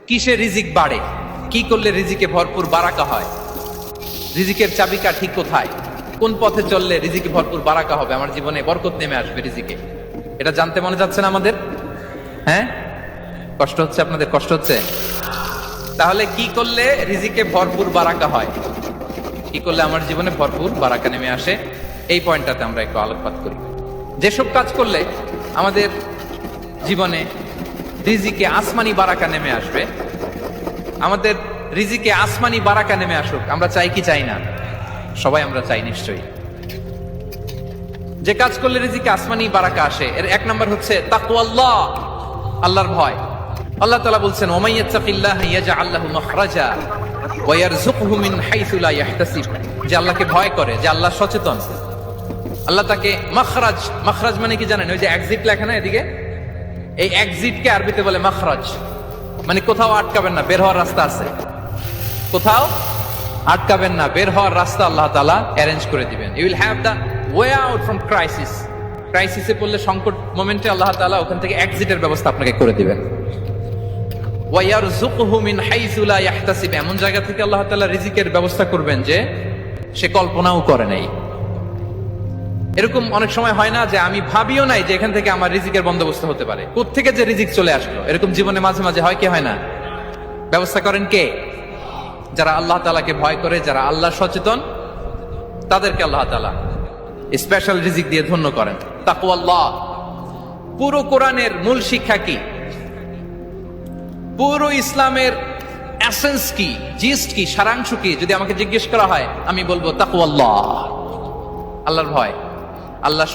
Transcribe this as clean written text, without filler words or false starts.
কিসে রিজিক বাড়ে, কি করলে রিজিকে ভরপুর বারাকা হয়, রিজিকের চাবিকা ঠিক কোথায়, কোন পথে চললে রিজিকে ভরপুর বারাকা হবে, আমার জীবনে বরকত নেমে আসবে রিজিকে, এটা জানতে মনে যাচ্ছে না আমাদের? হ্যাঁ, কষ্ট হচ্ছে আপনাদের? কষ্ট হচ্ছে? তাহলে কি করলে রিজিকে ভরপুর বারাকা হয়, কি করলে আমার জীবনে ভরপুর বারাকা নেমে আসে, এই পয়েন্টটাতে আমরা একটু আলোকপাত করি। যেসব কাজ করলে আমাদের জীবনে রিজিকে আসমানি বারাকা নেমে আসবে, আমাদের রিজিকে আসমানি বারাকা নেমে আসুক, আমরা চাই কি চাই না? সবাই আমরা চাই নিশ্চয়ই। যে কাজ করলে রিজিকে আসমানি বারাকা আসে, এর এক নাম্বার হচ্ছে তাকওয়াল্লাহ, আল্লাহর ভয়। আল্লাহ তাআলা বলছেন, ওমাইয়াত্তাকিল্লাহ ইয়াজআল লাহু মাখরাজা ওয়া ইয়ারযুকহু মিন হাইসু লা ইয়াহতাসিব। যে আল্লাহকে ভয় করে, যে আল্লাহ সচেতন, আল্লাহ তাকে মাখরাজ, মাখরাজ মানে কি জানেন? ওই যে এক্সিট লেখা না এদিকে, এই এক্সিটকে আরবিতে বলে মাখরাজ, মানে কোথাও আটকাবেন না, বের হওয়ার রাস্তা আছে, কোথাও আটকাবেন না, বের হওয়ার রাস্তা আল্লাহ তাআলা অ্যারেঞ্জ করে দিবেন। You will have the way out from crisis. ক্রাইসিসে পড়লে, সংকট মোমেন্টে আল্লাহ তাআলা ওখান থেকে এক্সিটের ব্যবস্থা আপনাকে করে দিবেন। ওয়া ইয়ারযুকহু মিন হাইসু লা ইয়াহতাসিব, এমন জায়গা থেকে আল্লাহ তাআলা রিজিকের ব্যবস্থা করবেন যে সে কল্পনাও করে নাই। এরকম অনেক সময় হয় না যে আমি ভাবিও নাই যে এখান থেকে আমার রিজিকের বন্দোবস্ত হতে পারে, কোত্থেকে যে রিজিক চলে আসলো, এরকম জীবনে মাঝে মাঝে হয় কি হয় না? ব্যবস্থা করেন কে? যারা আল্লাহ তাআলাকে ভয় করে, যারা আল্লাহ সচেতন, তাদেরকে আল্লাহ তাআলা স্পেশাল রিজিক দিয়ে ধন্য করেন। তাকওয়াল্লাহ। পুরো কোরআনের মূল শিক্ষা কি? পুরো ইসলামের এসেন্স কি, জিস্ট কি, সারাংশ কি? যদি আমাকে জিজ্ঞেস করা হয়, আমি বলবো তাকওয়াল্লাহ, আল্লাহর ভয়, আল্লাহ